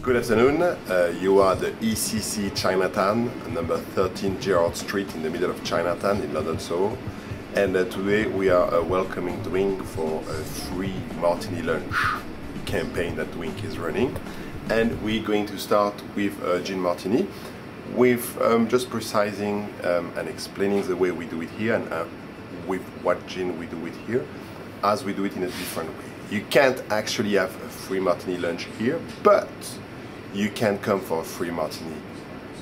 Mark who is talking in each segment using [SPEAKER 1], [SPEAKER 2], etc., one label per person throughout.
[SPEAKER 1] Good afternoon. You are the ECC Chinatown, number 13 Gerrard Street in the middle of Chinatown in London, Soho. And today we are welcoming Dwink for a free Martini lunch campaign that Dwink is running. And we're going to start with gin martini, with just precising and explaining the way we do it here and with what gin we do it here, as we do it in a different way. You can't actually have a free martini lunch here, but you can come for a free martini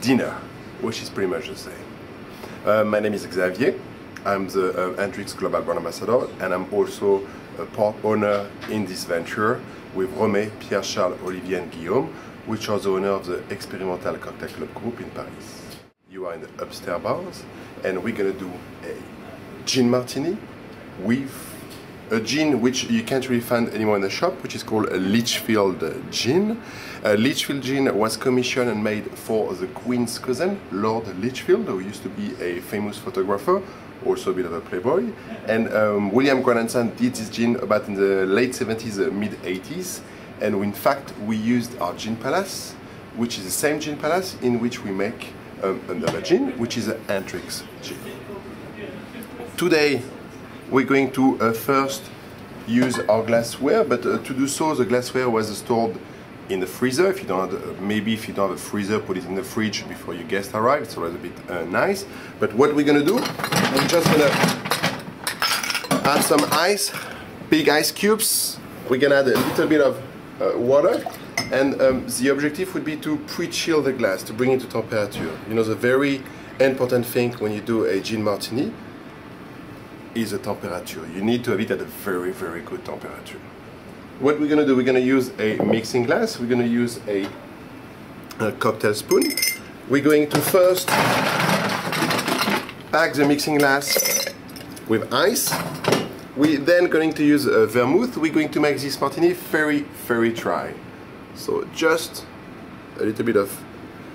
[SPEAKER 1] dinner, which is pretty much the same. My name is Xavier. I'm the Hendrix Global Brand Ambassador, and I'm also a part owner in this venture with Romain, Pierre Charles, Olivier and Guillaume, which are the owner of the Experimental Cocktail Club group in Paris. You are in the upstairs bars, and we're gonna do a gin martini with a gin which you can't really find anymore in the shop, which is called a Lichfield gin. Lichfield gin was commissioned and made for the Queen's cousin, Lord Lichfield, who used to be a famous photographer, also a bit of a playboy. And William Grandson did this gin about in the late 70s, mid 80s. And in fact, we used our gin palace, which is the same gin palace in which we make another gin, which is a Hendrix gin. Today, we're going to first use our glassware, but to do so, the glassware was stored in the freezer. If you don't have, maybe if you don't have a freezer, put it in the fridge before your guests arrive. It's always a bit nice. But what we're gonna do, I'm just gonna add some ice, big ice cubes. We're gonna add a little bit of water, and the objective would be to pre-chill the glass, to bring it to temperature. You know, the very important thing when you do a gin martini is the temperature. You need to have it at a very, very good temperature. What we're gonna do, we're gonna use a mixing glass. We're gonna use a cocktail spoon. We're going to first pack the mixing glass with ice. We're then going to use a vermouth. We're going to make this martini very, very dry. So just a little bit of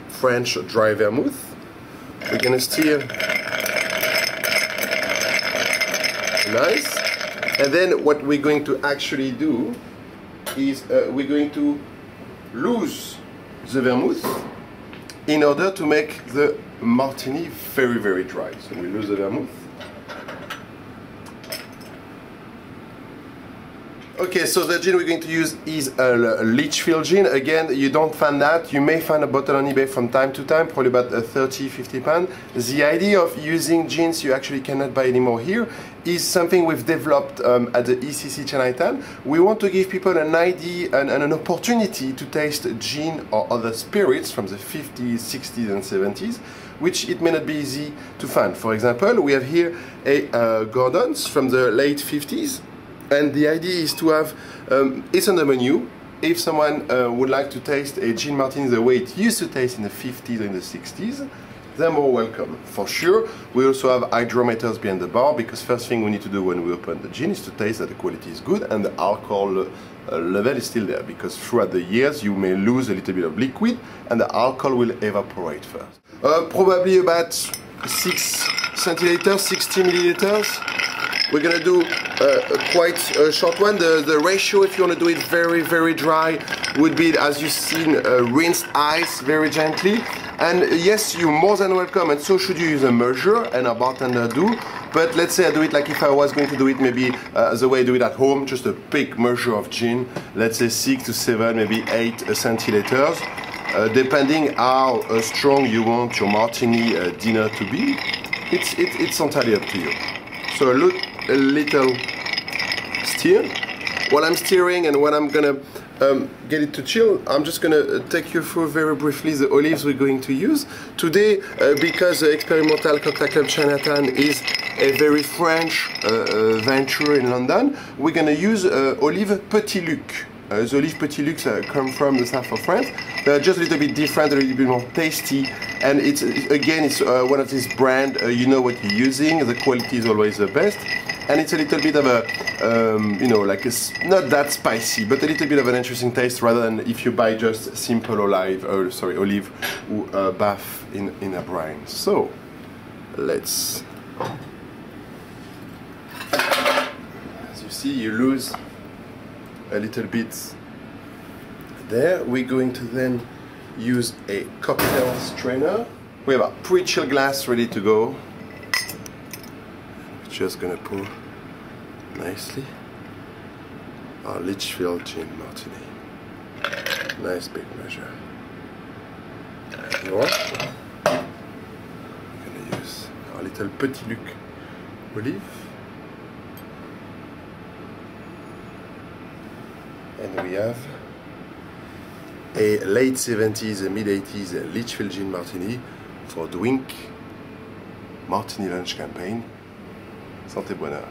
[SPEAKER 1] French dry vermouth. We're gonna stir nice. And then what we're going to actually do is we're going to lose the vermouth in order to make the martini very, very dry. So we lose the vermouth. Okay, so the gin we're going to use is a Lichfield gin. Again, you don't find that. You may find a bottle on eBay from time to time, probably about 30, 50 pounds. The idea of using gins you actually cannot buy anymore here is something we've developed at the ECC Chinatown. We want to give people an idea and an opportunity to taste gin or other spirits from the 50s, 60s and 70s, which it may not be easy to find. For example, we have here a Gordon's from the late 50s. And the idea is to have, it's on the menu. If someone would like to taste a gin martini the way it used to taste in the 50s or in the 60s, they're more welcome, for sure. We also have hydrometers behind the bar, because first thing we need to do when we open the gin is to taste that the quality is good and the alcohol level is still there, because throughout the years you may lose a little bit of liquid and the alcohol will evaporate first. Probably about 6 centiliters, 60 milliliters. We're gonna do quite a short one. The ratio, if you want to do it very, very dry, would be, as you've seen, rinsed ice very gently. And yes, you're more than welcome, and so should you use a measure, and a bartender do. But let's say I do it like if I was going to do it maybe the way I do it at home, just a big measure of gin, let's say 6 to 7, maybe 8 centiliters, depending how strong you want your martini dinner to be. It's entirely up to you. So a little stir. While I'm stirring and when I'm gonna get it to chill, I'm just gonna take you through very briefly the olives we're going to use. Today, because the Experimental Cocktail Club Chinatown is a very French venture in London, we're gonna use olive Petit Luc. The olive Petit Luc come from the south of France. They're just a little bit different, a little bit more tasty, and it's one of these brands, you know what you're using, the quality is always the best, and it's a little bit of a, you know, like not that spicy, but a little bit of an interesting taste rather than if you buy just simple olive or bath in a brine. So, let's, as you see, you lose a little bit there. We're going to then use a cocktail strainer. We have a pre-chilled glass ready to go. Just gonna pour nicely our Litchfield Gin Martini. Nice big measure. We're gonna use our little Petit Luc olive. And we have a late 70s, mid 80s Litchfield Gin Martini for Dwink Martini Lunch campaign. Santé bonheur.